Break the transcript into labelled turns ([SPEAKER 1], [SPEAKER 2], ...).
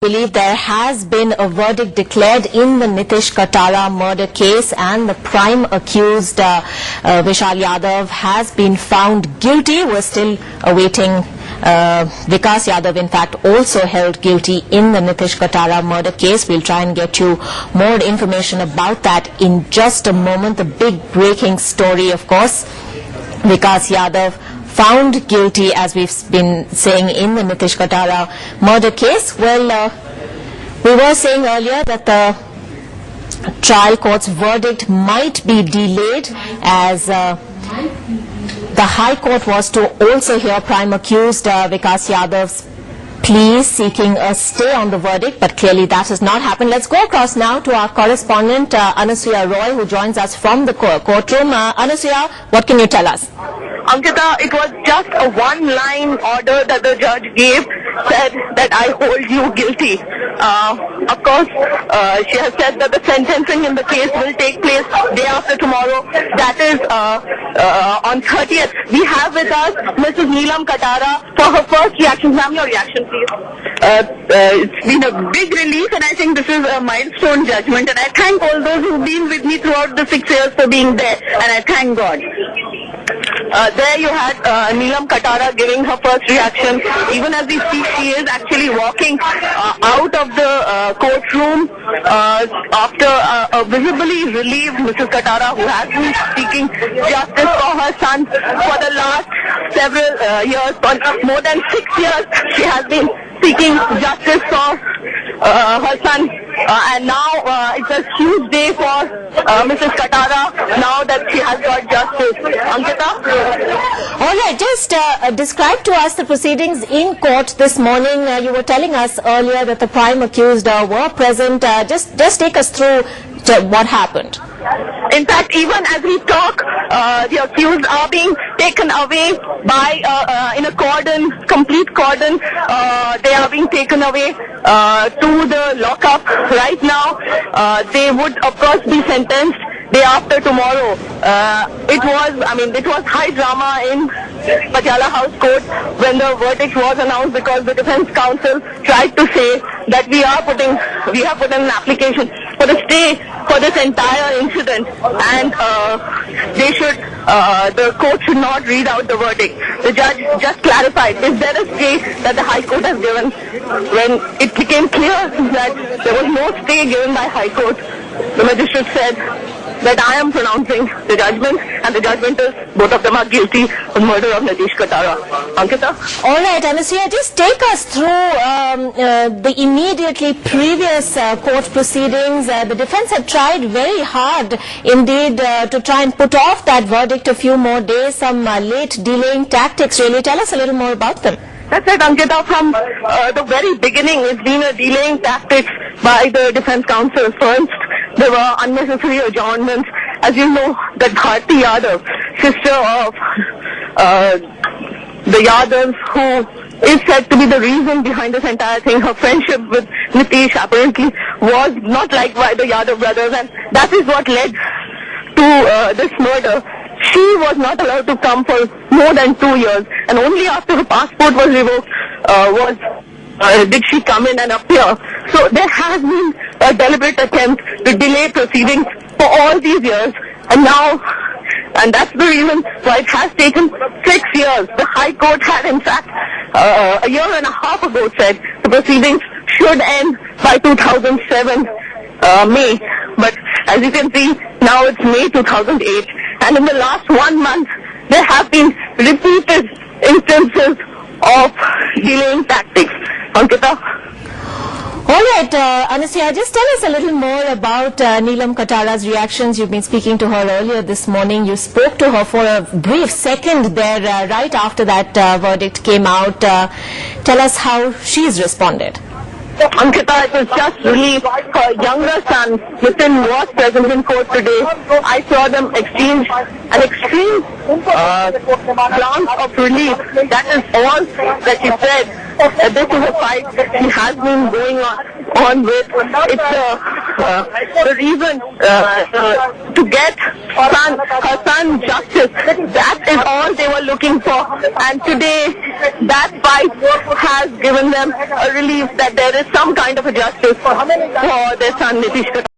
[SPEAKER 1] believe there has been a verdict declared in the Nitish Katara murder case, and the prime accused Vishal Yadav has been found guilty. We're still awaiting Vikas Yadav, in fact, also held guilty in the Nitish Katara murder case. We'll try and get you more information about that in just a moment. The big breaking story, of course, Vikas Yadav found guilty, as we've been saying, in the Nitish Katara murder case. Well, we were saying earlier that the trial court's verdict might be delayed, as the High Court was to also hear prime accused Vikas Yadav's plea seeking a stay on the verdict, but clearly that has not happened. Let's go across now to our correspondent Anasuya Roy, who joins us from the courtroom. Anasuya, what can you tell us?
[SPEAKER 2] Ankita, it was just a one-line order that the judge gave, said that I hold you guilty. Of course, she has said that the sentencing in the case will take place day after tomorrow. That is on 30th. We have with us Mrs. Neelam Katara for her first reaction. Ma'am, your reaction, please. It's been a big relief, and I think this is a milestone judgment, and I thank all those who've been with me throughout the 6 years for being there, and I thank God. There you had Neelam Katara giving her first reaction. Even as we speak, she is actually walking out of the courtroom after a visibly relieved Mrs. Katara, who has been seeking justice for her son for the last several years. For more than 6 years, she has been seeking justice for her son. And now it's a huge day for Mrs. Katara, now that she has got justice. Ankita?
[SPEAKER 1] All right, just describe to us the proceedings in court this morning. You were telling us earlier that the prime accused were present. Just take us through what happened.
[SPEAKER 2] In fact, even as we talk, the accused are being taken away by in a cordon, complete cordon. They are being taken away to the lockup right now. They would, of course, be sentenced day after tomorrow. It was high drama in Patiala House Court when the verdict was announced, because the defense counsel tried to say that we have put in an application for the stay for this entire incident, and the court should not read out the verdict. The judge just clarified, is there a stay that the High Court has given? When it became clear that there was no stay given by High Court, the magistrate said that I am pronouncing the judgment, and the judgment is both of them are guilty of murder of Nitish Katara. Ankita?
[SPEAKER 1] All right, Anasuya, just take us through the immediately previous court proceedings. The defense had tried very hard indeed to try and put off that verdict a few more days, some late delaying tactics really. Tell us a little more about them.
[SPEAKER 2] That's right, Ankita. From the very beginning, it's been a delaying tactics by the defense counsel. First, there were unnecessary adjournments. As you know, that Bharti Yadav, sister of the Yadavs, who is said to be the reason behind this entire thing, her friendship with Nitish apparently was not liked by the Yadav brothers, and that is what led to this murder. She was not allowed to come for more than 2 years, and only after her passport was revoked did she come in and appear. So there has been a deliberate attempt to delay proceedings for all these years, and that's the reason why it has taken 6 years. The High Court had, in fact, a year and a half ago said the proceedings should end by 2007 May, but as you can see, now it's May 2008, and in the last 1 month, there have been repeated instances of delaying tactics. Ankita?
[SPEAKER 1] All right, Anasuya, just tell us a little more about Neelam Katara's reactions. You've been speaking to her earlier this morning. You spoke to her for a brief second there right after that verdict came out. Tell us how she's responded.
[SPEAKER 2] Ankita, it was just relief. Her younger son, Nitin, was present in court today. I saw them exchange an extreme glance of relief. That is all that she said. This is a fight she has been going on on with. It's the reason to get her son justice. That is all they were looking for. And today, that fight has given them a relief that there is some kind of a justice for their son Nitish Kataria.